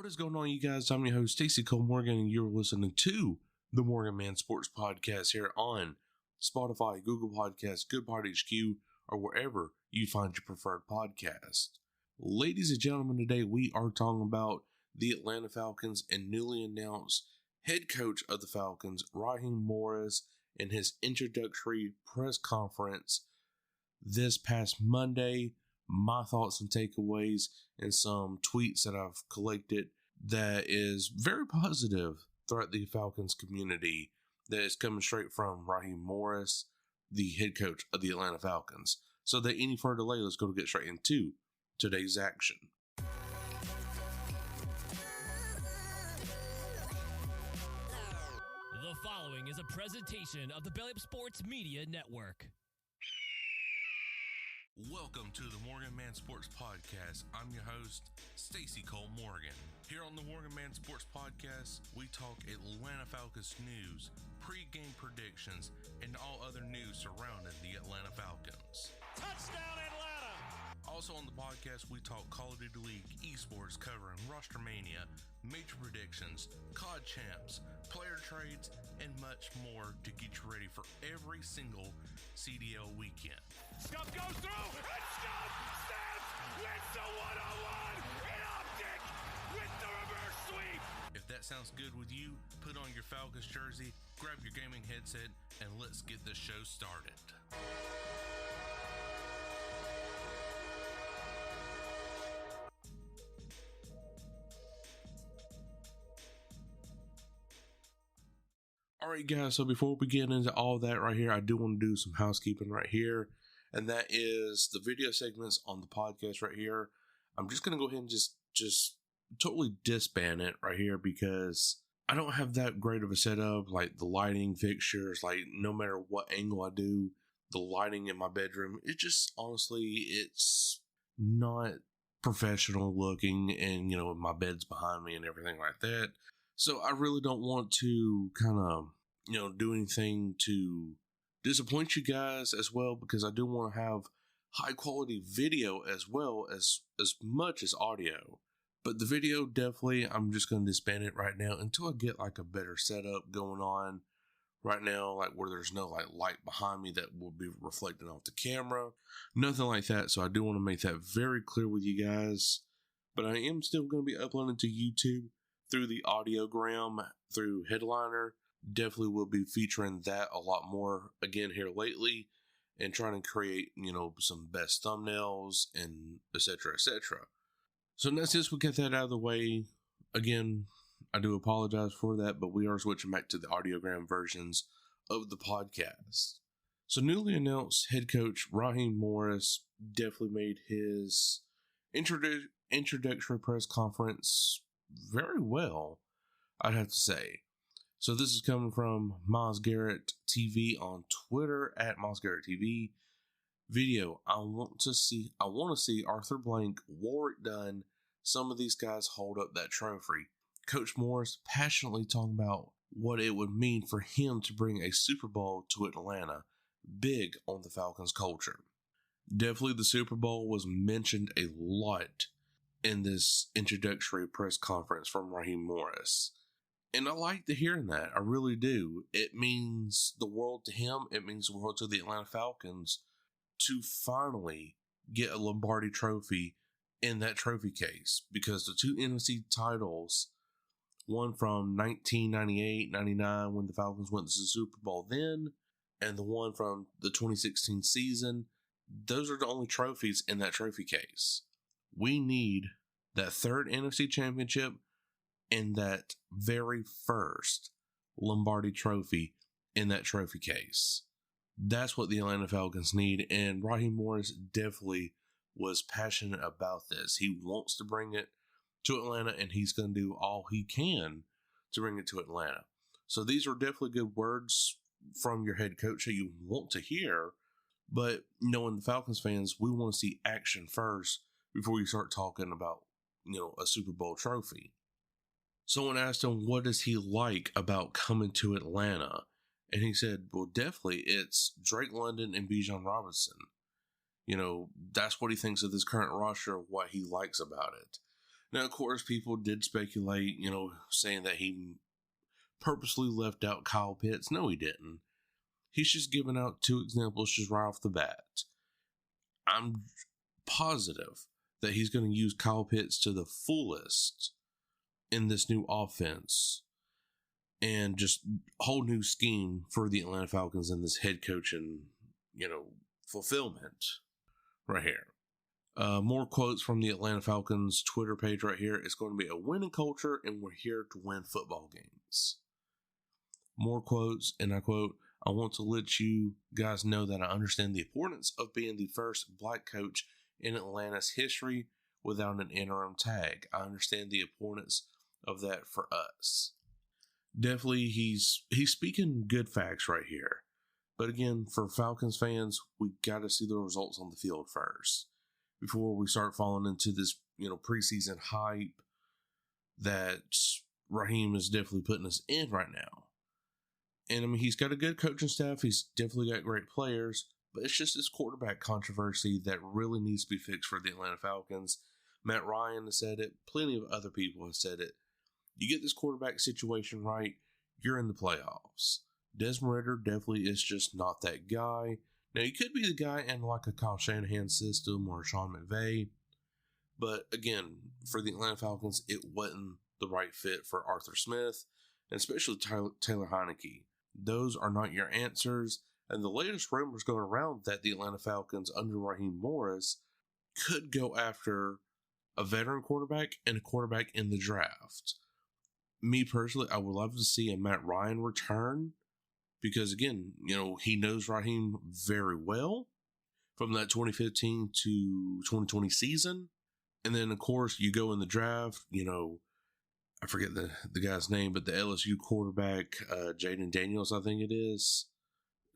What is going on, you guys? I'm your host, Stacey Cole Morgan, and you're listening to the MorganMan Sports Podcast here on Spotify, Google Podcasts, Good Pod HQ, or wherever you find your preferred podcast. Ladies and gentlemen, today we are talking about the Atlanta Falcons and newly announced head coach of the Falcons, Raheem Morris, in his introductory press conference this past Monday. My thoughts and takeaways and some tweets that I've collected that is very positive throughout the Falcons community that is coming straight from Raheem Morris, the head coach of the Atlanta Falcons. So without any further delay, let's go to get straight into today's action. The following is a presentation of the Belly Up Sports Media Network. Welcome to the MorganMan Sports Podcast. I'm your host, Stacey Cole Morgan. Here on the MorganMan Sports Podcast, we talk Atlanta Falcons news, pre-game predictions, and all other news surrounding the Atlanta Falcons. Touchdown, Atlanta! Also on the podcast, we talk Call of Duty League, esports, covering Roster Mania, major predictions, COD champs, player trades, and much more to get you ready for every single CDL weekend. Scuff goes through, and Scuff snaps! It's the one-on-one in optic with the reverse sweep! If that sounds good with you, put on your Falcons jersey, grab your gaming headset, and let's get this show started. Alright guys, so before we get into all that right here, I do want to do some housekeeping right here, and that is the video segments on the podcast right here. I'm just going to go ahead and just totally disband it right here because I don't have that great of a setup, like the lighting fixtures, like no matter what angle I do, the lighting in my bedroom, it just, honestly, it's not professional looking, and, you know, my bed's behind me and everything like that. So I really don't want to kind of, you know, do anything to disappoint you guys as well, because I do want to have high quality video as well as much as audio. But the video, definitely, I'm just going to disband it right now until I get like a better setup going on right now, like where there's no like light behind me that will be reflecting off the camera. Nothing like that. So I do want to make that very clear with you guys. But I am still going to be uploading to YouTube through the audiogram, through Headliner. Definitely will be featuring that a lot more again here lately, and trying to create, you know, some best thumbnails and etc. etc. So now, since we get that out of the way, again, I do apologize for that, but we are switching back to the audiogram versions of the podcast. So newly announced head coach Raheem Morris definitely made his introductory press conference very well, I'd have to say. So this is coming from Miles Garrett TV on Twitter at Miles Garrett TV. Video: I want to see Arthur Blank, Warwick Dunn, some of these guys hold up that trophy. Coach Morris passionately talking about what it would mean for him to bring a Super Bowl to Atlanta. Big on the Falcons culture. Definitely the Super Bowl was mentioned a lot in this introductory press conference from Raheem Morris. And I like to hear that. I really do. It means the world to him. It means the world to the Atlanta Falcons to finally get a Lombardi trophy in that trophy case. Because the two NFC titles, one from 1998-99 when the Falcons went to the Super Bowl then, and the one from the 2016 season, those are the only trophies in that trophy case. We need that third NFC championship and that very first Lombardi trophy in that trophy case. That's what the Atlanta Falcons need, and Raheem Morris definitely was passionate about this. He wants to bring it to Atlanta, and he's going to do all he can to bring it to Atlanta. So these are definitely good words from your head coach that you want to hear, but knowing the Falcons fans, we want to see action first before you start talking about, you know, a Super Bowl trophy. Someone asked him, what does he like about coming to Atlanta? And he said, well, definitely it's Drake London and Bijan Robinson. You know, that's what he thinks of this current roster, what he likes about it. Now, of course, people did speculate, saying that he purposely left out Kyle Pitts. No, he didn't. He's just giving out 2 examples just right off the bat. I'm positive that he's going to use Kyle Pitts to the fullest in this new offense and just whole new scheme for the Atlanta Falcons and this head coaching, fulfillment right here. More quotes from the Atlanta Falcons Twitter page right here. It's going to be a winning culture, and we're here to win football games. More quotes, and I quote, "I want to let you guys know that I understand the importance of being the first black coach in Atlanta's history without an interim tag. I understand the importance of that for us." Definitely, he's speaking good facts right here. But again, for Falcons fans, we got to see the results on the field first before we start falling into this, preseason hype that Raheem is definitely putting us in right now. And I mean, he's got a good coaching staff. He's definitely got great players, but it's just this quarterback controversy that really needs to be fixed for the Atlanta Falcons. Matt Ryan has said it. Plenty of other people have said it. You get this quarterback situation right, you're in the playoffs. Desmond Ridder definitely is just not that guy. Now, he could be the guy in like a Kyle Shanahan system or Sean McVay. But again, for the Atlanta Falcons, it wasn't the right fit for Arthur Smith, and especially Taylor Heineke. Those are not your answers. And the latest rumors going around that the Atlanta Falcons under Raheem Morris could go after a veteran quarterback and a quarterback in the draft. Me personally, I would love to see a Matt Ryan return because, again, he knows Raheem very well from that 2015 to 2020 season. And then, of course, you go in the draft, I forget the guy's name, but the LSU quarterback, Jaden Daniels, I think it is.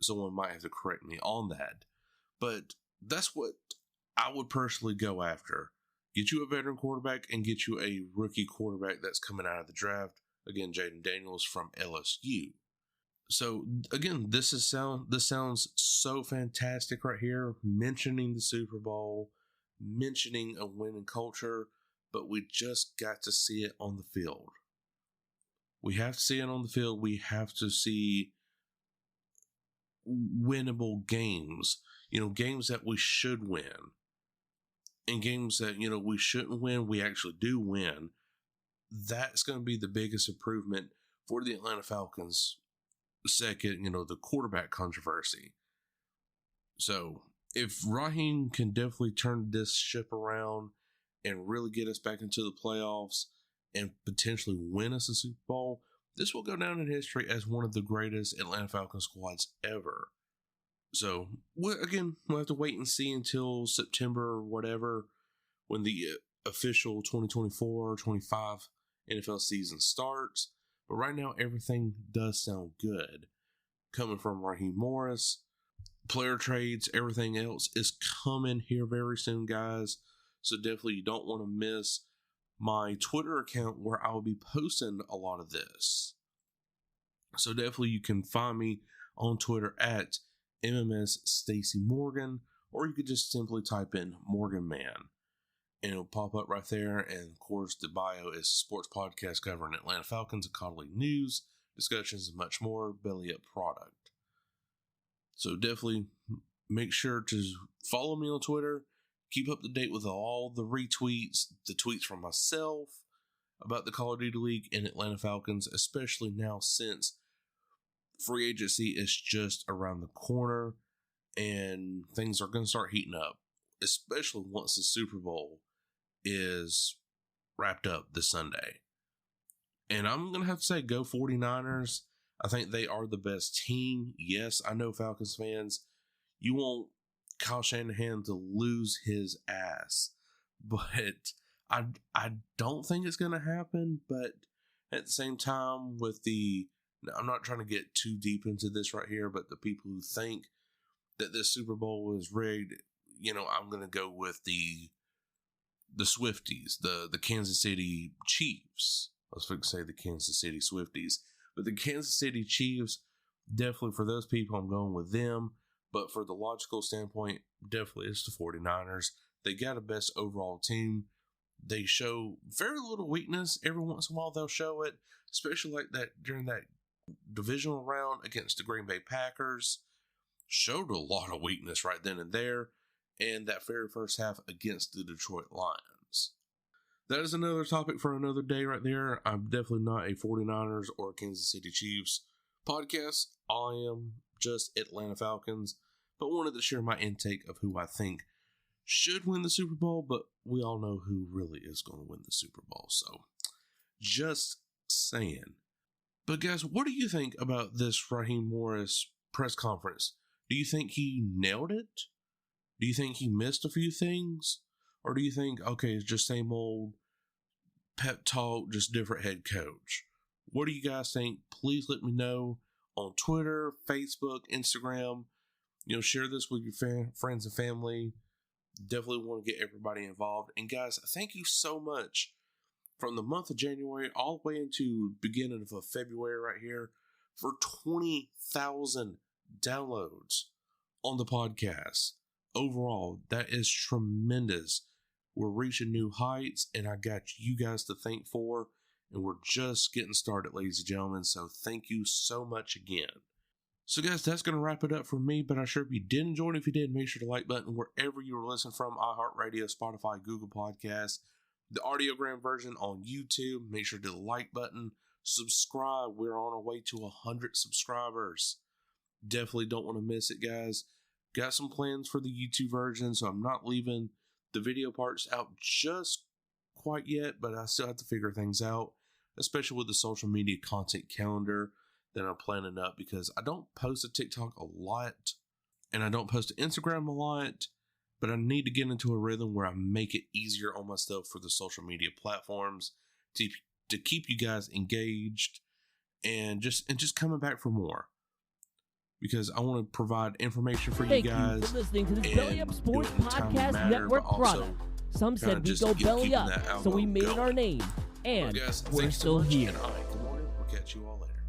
Someone might have to correct me on that. But that's what I would personally go after. Get you a veteran quarterback and get you a rookie quarterback that's coming out of the draft. Again, Jaden Daniels from LSU. So, again, this sounds so fantastic right here. Mentioning the Super Bowl, mentioning a winning culture, but we just got to see it on the field. We have to see it on the field. We have to see winnable games. Games that we should win. And games that, we shouldn't win, we actually do win. That's going to be the biggest improvement for the Atlanta Falcons. Second, the quarterback controversy. So, if Raheem can definitely turn this ship around and really get us back into the playoffs and potentially win us a Super Bowl, this will go down in history as one of the greatest Atlanta Falcons squads ever. So, we'll have to wait and see until September or whatever when the official 2024-25 NFL season starts. But right now, everything does sound good. Coming from Raheem Morris, player trades, everything else is coming here very soon, guys. So definitely you don't want to miss my Twitter account where I'll be posting a lot of this. So definitely you can find me on Twitter at MMS Stacy Morgan, or you could just simply type in MorganMan, and it'll pop up right there. And of course, the bio is a sports podcast covering Atlanta Falcons and College news, discussions, and much more. Belly Up product. So definitely make sure to follow me on Twitter. Keep up to date with all the retweets, the tweets from myself about the Call of Duty League and Atlanta Falcons, especially now since free agency is just around the corner and things are going to start heating up, especially once the Super Bowl is wrapped up this Sunday. And I'm going to have to say, go 49ers. I think they are the best team. Yes, I know Falcons fans, you want Kyle Shanahan to lose his ass, but I don't think it's going to happen. But at the same time, I'm not trying to get too deep into this right here, but the people who think that this Super Bowl is rigged, I'm going to go with the Swifties, the Kansas City Chiefs. I was going to say the Kansas City Swifties, but the Kansas City Chiefs, definitely for those people, I'm going with them. But for the logical standpoint, definitely it's the 49ers. They got a best overall team. they show very little weakness. Every once in a while they'll show it, especially like that during that divisional round against the Green Bay Packers. Showed a lot of weakness right then and there, and that very first half against the Detroit Lions. That is another topic for another day right there. I'm definitely not a 49ers or Kansas City Chiefs podcast. I am just Atlanta Falcons, but wanted to share my intake of who I think should win the Super Bowl, but we all know who really is going to win the Super Bowl, so just saying. But guys, what do you think about this Raheem Morris press conference? Do you think he nailed it? Do you think he missed a few things? Or do you think, okay, it's just same old pep talk, just different head coach? What do you guys think? Please let me know on Twitter, Facebook, Instagram. Share this with your friends and family. Definitely want to get everybody involved. And guys, thank you so much from the month of January all the way into beginning of February right here for 20,000 downloads on the podcast. Overall, that is tremendous. We're reaching new heights, and I got you guys to thank for, and we're just getting started, ladies and gentlemen, so thank you so much again. So guys, that's going to wrap it up for me, but I sure hope you did enjoy it. If you did, make sure to like button wherever you were listening from, iHeartRadio, Spotify, Google Podcasts, the audiogram version on YouTube. Make sure to the like button, subscribe. We're on our way to 100 subscribers. Definitely don't want to miss it, guys. Got some plans for the YouTube version, so I'm not leaving the video parts out just quite yet, but I still have to figure things out, especially with the social media content calendar that I'm planning up, because I don't post to TikTok a lot, and I don't post to Instagram a lot, but I need to get into a rhythm where I make it easier on myself for the social media platforms to keep you guys engaged and just coming back for more. Because I want to provide information for you guys. Thank you for listening to this Belly Up Sports Podcast Network product. Some said we go belly up, so we made it our name. And guys, we're still here. And good morning. We'll catch you all later.